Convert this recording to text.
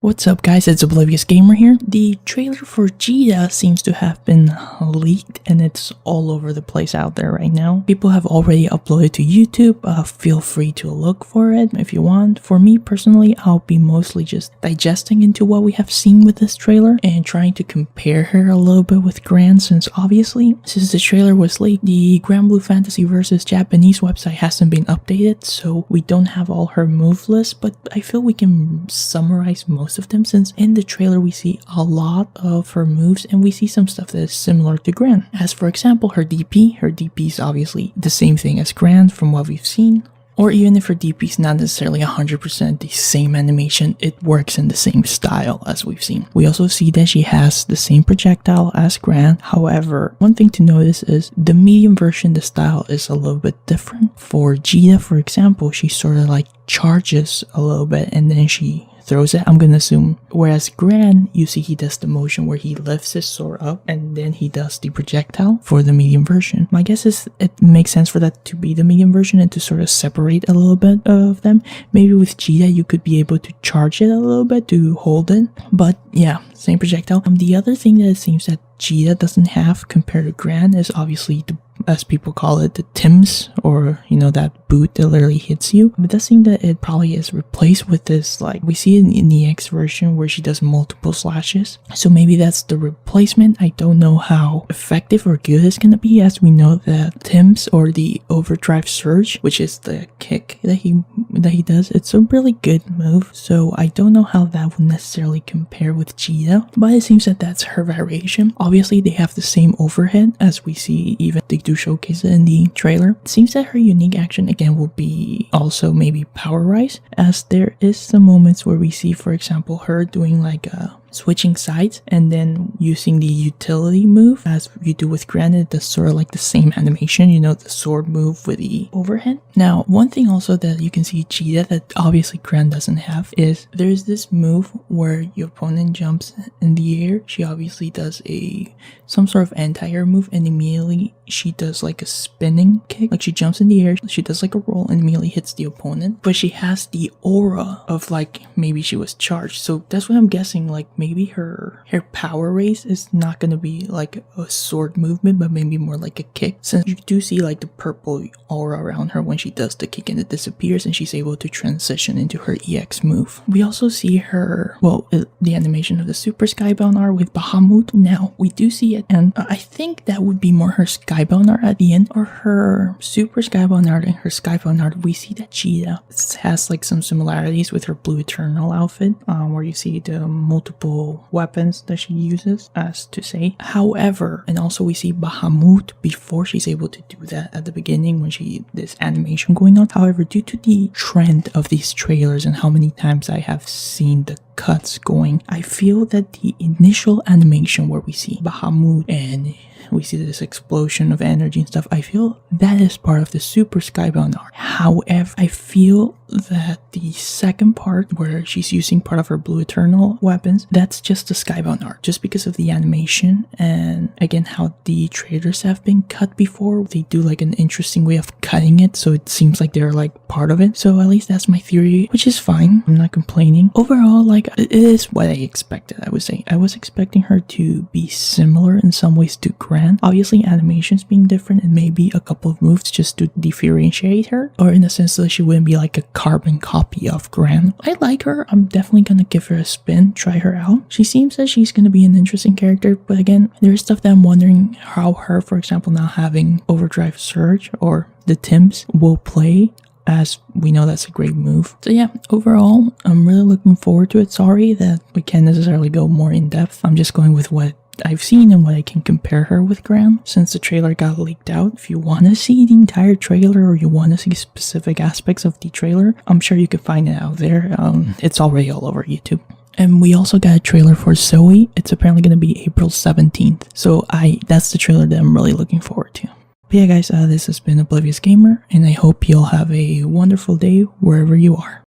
What's up guys, it's Obliviouz Gamer here. The trailer for Djeeta seems to have been leaked and it's all over the place out there right now. People have already uploaded to YouTube, feel free to look for it if you want. For me personally, I'll be mostly just digesting into what we have seen with this trailer and trying to compare her a little bit with Gran, since obviously, since the trailer was leaked, the Grand Blue Fantasy vs. Japanese website hasn't been updated, so we don't have all her move list, but I feel we can summarize most of them, since in the trailer we see a lot of her moves and we see some stuff that is similar to Gran. As for example, her DP is obviously the same thing as Gran from what we've seen. Or even if her DP is not necessarily 100% the same animation, it works in the same style as we've seen. We also see that she has the same projectile as Gran. However, one thing to notice is the medium version, the style is a little bit different. For Djeeta, for example, she sort of like charges a little bit and then she throws it, I'm gonna assume. Whereas Gran, you see he does the motion where he lifts his sword up and then he does the projectile for the medium version. My guess is it makes sense for that to be the medium version and to sort of separate a little bit of them. Maybe with Djeeta you could be able to charge it a little bit to hold it, but yeah, same projectile. The other thing that it seems that Djeeta doesn't have compared to Gran is obviously the, as people call it, the Tims, or you know, that boot that literally hits you. But it does seem that it probably is replaced with this, like we see it in the X version where she does multiple slashes, so maybe that's the replacement. I don't know how effective or good it's gonna be, as we know that Tims, or the overdrive surge, which is the kick that he does, it's a really good move, so I don't know how that would necessarily compare with Djeeta, but it seems that that's her variation. Obviously they have the same overhead, as we see even they do showcase it in the trailer. It seems that her unique action again will be also maybe power rise, as there is some moments where we see, for example, her doing like a switching sides and then using the utility move as you do with Gran. It does sort of like the same animation, you know, the sword move with the overhead. Now, one thing also that you can see Djeeta that obviously Gran doesn't have is there's this move where your opponent jumps in the air. She obviously does some sort of anti-air move and immediately she does like a spinning kick, like she jumps in the air, she does like a roll and immediately hits the opponent, but she has the aura of like maybe she was charged. So that's what I'm guessing, like maybe her power raise is not gonna be like a sword movement, but maybe more like a kick, since you do see like the purple aura around her when she does the kick and it disappears and she's able to transition into her EX move. We also see her, well, the animation of the super skybound art with Bahamut. Now we do see it, and I think that would be more her skybound art at the end, or her super skybound art and her skybound art. We see that Djeeta has like some similarities with her Blue Eternal outfit, where you see the multiple weapons that she uses, as to say. However, and also we see Bahamut before she's able to do that at the beginning when she this animation going on. However, due to the trend of these trailers and how many times I have seen the cuts going, I feel that the initial animation where we see Bahamut and we see this explosion of energy and stuff, I feel that is part of the super skybound art. However, I feel that the second part where she's using part of her Blue Eternal weapons, that's just the skybound art, just because of the animation and again how the trailers have been cut before. They do like an interesting way of cutting it, so it seems like they're like part of it. So at least that's my theory, which is fine. I'm not complaining. Overall, like, it is what I expected. I would say I was expecting her to be similar in some ways to Gran. Obviously animations being different and maybe a couple of moves just to differentiate her, or in the sense that she wouldn't be like a carbon copy of Gran. I like her. I'm definitely gonna give her a spin, try her out. She seems that she's gonna be an interesting character, but again, there's stuff that I'm wondering how her, for example, now having overdrive surge or the Tims will play, as we know that's a great move. So yeah, overall, I'm really looking forward to it. Sorry that we can't necessarily go more in depth. I'm just going with what I've seen and what I can compare her with Gran, since the trailer got leaked out. If you want to see the entire trailer or you want to see specific aspects of the trailer, I'm sure you can find it out there. It's already all over YouTube. And we also got a trailer for Zoe. It's apparently going to be April 17th. So that's the trailer that I'm really looking forward to. But yeah guys, this has been Obliviouz Gamer, and I hope you'll have a wonderful day wherever you are.